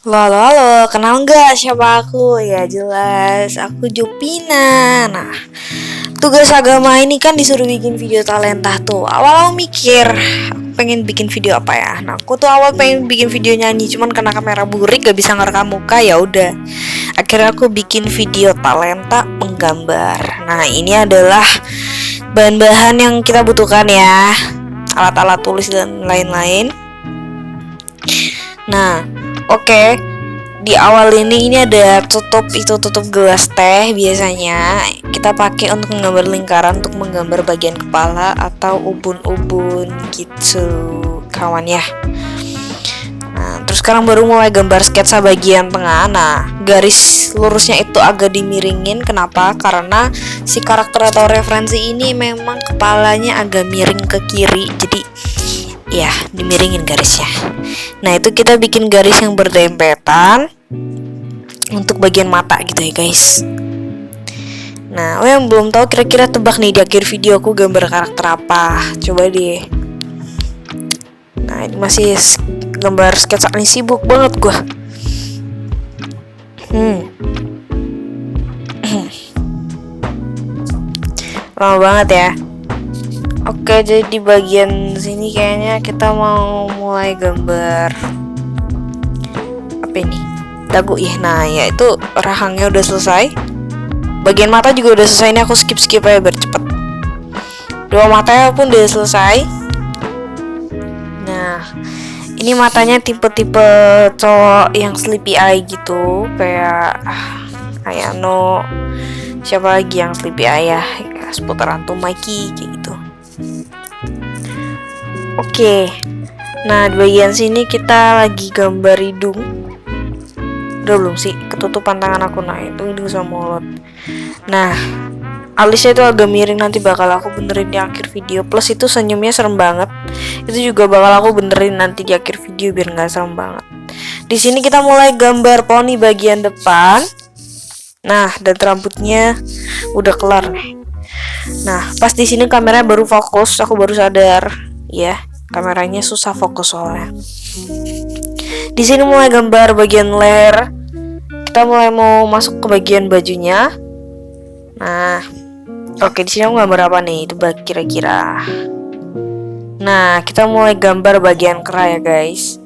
Halo, halo, kenal nggak siapa aku? Ya jelas, aku Jupina. Nah, tugas agama ini kan disuruh bikin video talenta tuh. Awal aku mikir, aku pengen bikin video apa ya? Nah, aku tuh awal pengen bikin video nyanyi, cuman karena kamera burik gak bisa ngerekam muka, ya udah. Akhirnya aku bikin video talenta menggambar. Nah, ini adalah bahan-bahan yang kita butuhkan ya, alat-alat tulis dan lain-lain. Nah, oke. Di awal ini ada tutup gelas teh. Biasanya kita pakai untuk menggambar lingkaran, untuk menggambar bagian kepala atau ubun-ubun gitu, kawan ya. Nah, terus sekarang baru mulai gambar sketsa bagian tengah. Nah, garis lurusnya itu agak dimiringin. Kenapa? Karena si karakter atau referensi ini memang kepalanya agak miring ke kiri. Jadi ya, dimiringin garisnya. Nah, itu kita bikin garis yang berdempetan untuk bagian mata gitu ya, guys. Nah, yang belum tahu kira-kira tebak nih di akhir video aku gambar karakter apa. Coba deh. Nah, ini masih gambar sketsa nih, sibuk banget gua. Lama banget ya. Oke, jadi di bagian sini kayaknya kita mau mulai gambar apa ini? Dagu ya. Nah, ya itu rahangnya udah selesai. Bagian mata juga udah selesai. Ini aku skip aja biar cepet. Dua matanya pun udah selesai. Nah, ini matanya tipe-tipe cowok yang sleepy eye gitu, kayak Ayano. Siapa lagi yang sleepy eye ya? Seputaran tuh Mikey kayak gitu. Oke. Nah, di bagian sini kita lagi gambar hidung. Udah belum sih? Ketutupan tangan aku. Nah, itu hidung sama mulut. Nah, alisnya itu agak miring, nanti bakal aku benerin di akhir video. Plus itu senyumnya serem banget. Itu juga bakal aku benerin nanti di akhir video biar nggak serem banget. Di sini kita mulai gambar poni bagian depan. Nah, dan rambutnya udah kelar nih. Nah, pas di sini kameranya baru fokus, aku baru sadar, ya, kameranya susah fokus soalnya. Di sini mulai gambar bagian leher. Kita mulai mau masuk ke bagian bajunya. Nah, oke, di sini aku gambar apa nih? Itu kira-kira. Nah, kita mulai gambar bagian kera ya, guys.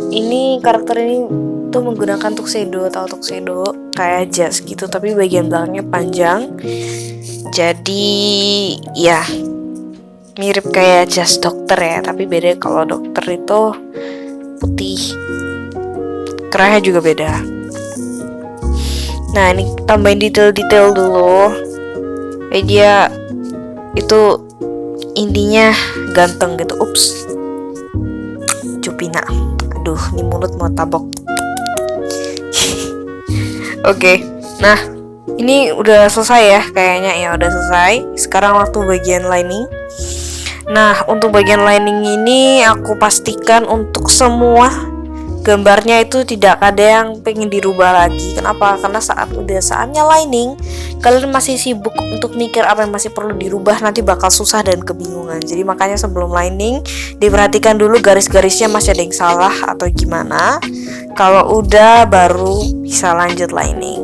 Ini karakter ini tuh menggunakan tuxedo kayak jas gitu, tapi bagian belakangnya panjang. Jadi ya mirip kayak jas dokter ya, tapi beda. Kalau dokter itu putih, kerahnya juga beda. Nah, ini tambahin detail-detail dulu. Dia itu intinya ganteng gitu. Ups, Jupina. Aduh, ini mulut mau tabok. Oke. Nah, ini udah selesai ya, kayaknya ya udah selesai. Sekarang waktu bagian lining. Nah, untuk bagian lining ini aku pastikan untuk semua gambarnya itu tidak ada yang pengen dirubah lagi. Kenapa? Karena udah saatnya lining, kalian masih sibuk untuk mikir apa yang masih perlu dirubah, nanti bakal susah dan kebingungan. Jadi makanya sebelum lining diperhatikan dulu garis-garisnya masih ada yang salah atau gimana. Kalau udah baru bisa lanjut lining.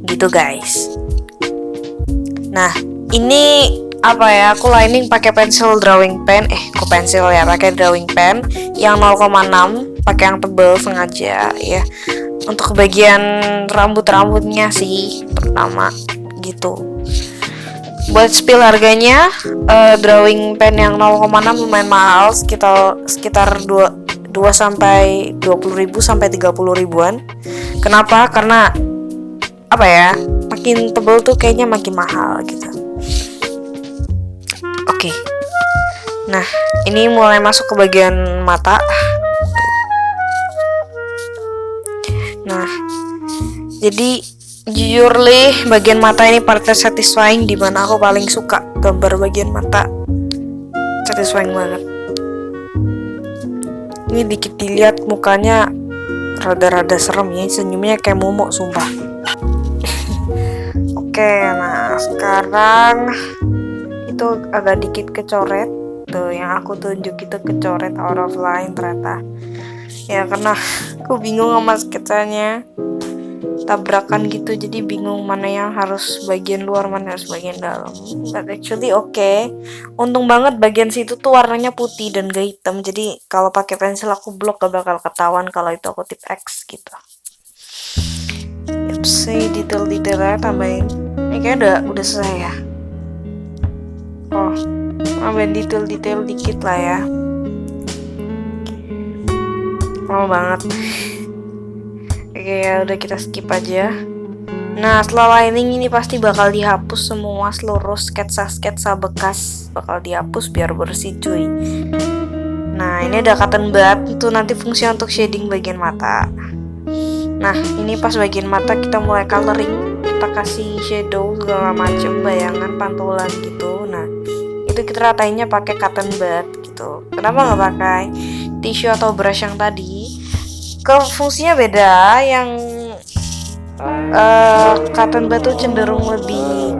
Gitu, guys. Nah, ini apa ya, aku lining pakai pensil drawing pen, pensil ya, pakai drawing pen yang 0,6, pakai yang tebal sengaja ya, untuk bagian rambutnya sih terutama gitu. Buat spill harganya, drawing pen yang 0,6 lumayan mahal, sekitar 2 sampai 20.000 sampai 30 ribuan. Kenapa? Karena apa ya, makin tebal tuh kayaknya makin mahal gitu. Oke. Nah, ini mulai masuk ke bagian mata. Nah, jadi jujur bagian mata ini part satisfying, dimana aku paling suka gambar bagian mata. Satisfying banget. Ini dikit dilihat mukanya rada-rada serem ya, senyumnya kayak momok sumpah. Oke, nah sekarang itu agak dikit kecoret tuh, yang aku tunjuk itu kecoret out of line ternyata. ya karena aku bingung sama sketsanya, tabrakan gitu, jadi bingung mana yang harus bagian luar, mana harus bagian dalam. But actually oke. Untung banget bagian situ tuh warnanya putih dan gak hitam, jadi kalau pakai pensil aku blok gak bakal ketahuan kalau itu aku tip X gitu. Yups, detail-detailnya tambahin. Ini kayaknya udah selesai ya. Oh, tambahin detail-detail dikit lah ya. Lama banget. Oke, ya udah kita skip aja. Nah, setelah lining ini pasti bakal dihapus semua, seluruh sketsa-sketsa bekas bakal dihapus biar bersih cuy. Nah, ini ada cotton bud, itu nanti fungsi untuk shading bagian mata. Nah, ini pas bagian mata kita mulai coloring, kita kasih shadow segala macem, bayangan, pantulan gitu. Nah, itu kita ratainnya pakai cotton bud gitu. Kenapa nggak pakai tisu atau brush yang tadi? Fungsinya beda. Yang cotton bud tuh cenderung lebih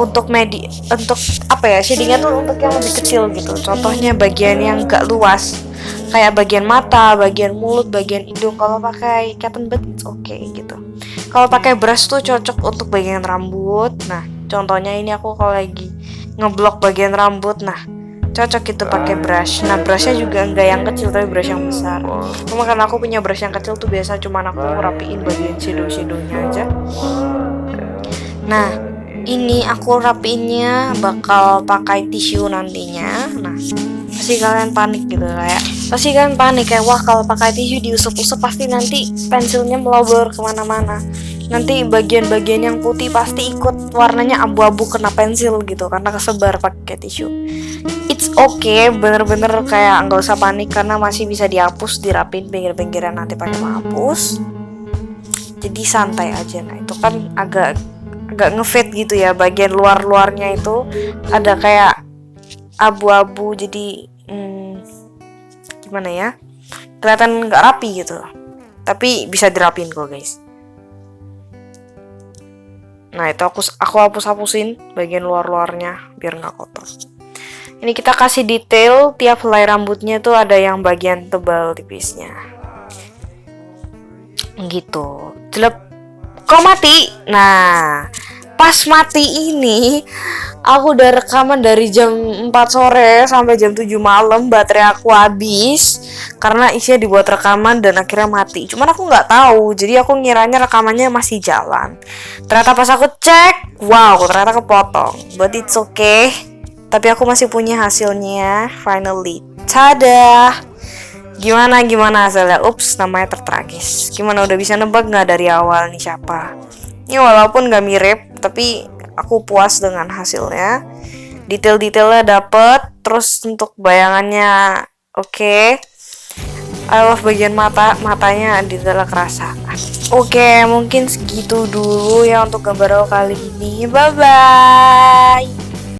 untuk untuk apa ya, shadingnya tuh untuk yang lebih kecil gitu. Contohnya bagian yang gak luas kayak bagian mata, bagian mulut, bagian hidung. Kalau pakai cotton bud it's okay gitu. Kalau pakai brush tuh cocok untuk bagian rambut. Nah, contohnya ini aku kalau lagi ngeblok bagian rambut, nah cocok itu pakai brush. Nah, brushnya juga enggak yang kecil tapi brush yang besar. Cuma karena aku punya brush yang kecil tuh biasa cuman aku rapiin bagian shadow-shadownya aja. Nah, ini aku rapiinnya bakal pakai tisu nantinya. Nah, pasti kalian panik gitu kayak wah kalau pakai tisu diusap-usap pasti nanti pensilnya melobor kemana-mana. Nanti bagian-bagian yang putih pasti ikut warnanya abu-abu kena pensil gitu karena kesebar pakai tisu. It's okay, bener-bener kayak nggak usah panik karena masih bisa dihapus, dirapin pinggir-pinggirnya nanti pakai penghapus. Jadi santai aja. Nah, itu kan agak ngefit gitu ya, bagian luar-luarnya itu ada kayak abu-abu, jadi gimana ya, kelihatan nggak rapi gitu, tapi bisa dirapin kok guys. Nah, itu aku hapus-hapusin bagian luar-luarnya biar nggak kotor. Ini kita kasih detail, tiap helai rambutnya tuh ada yang bagian tebal tipisnya gitu. Jelek. Kok mati? Nah, pas mati ini aku udah rekaman dari jam 4 sore sampai jam 7 malam, baterai aku habis karena isinya dibuat rekaman dan akhirnya mati. Cuman aku nggak tahu, jadi aku ngiranya rekamannya masih jalan. Ternyata pas aku cek, wow, ternyata kepotong. But it's okay. Tapi aku masih punya hasilnya, finally. Tada! Gimana hasilnya? Ups, namanya tertragis. Gimana, udah bisa nebak nggak dari awal nih siapa? Ini walaupun nggak mirip, tapi aku puas dengan hasilnya. Detail-detailnya dapet, terus untuk bayangannya oke. I love bagian matanya detailnya kerasa. Oke, mungkin segitu dulu ya untuk gambar aku kali ini. Bye bye.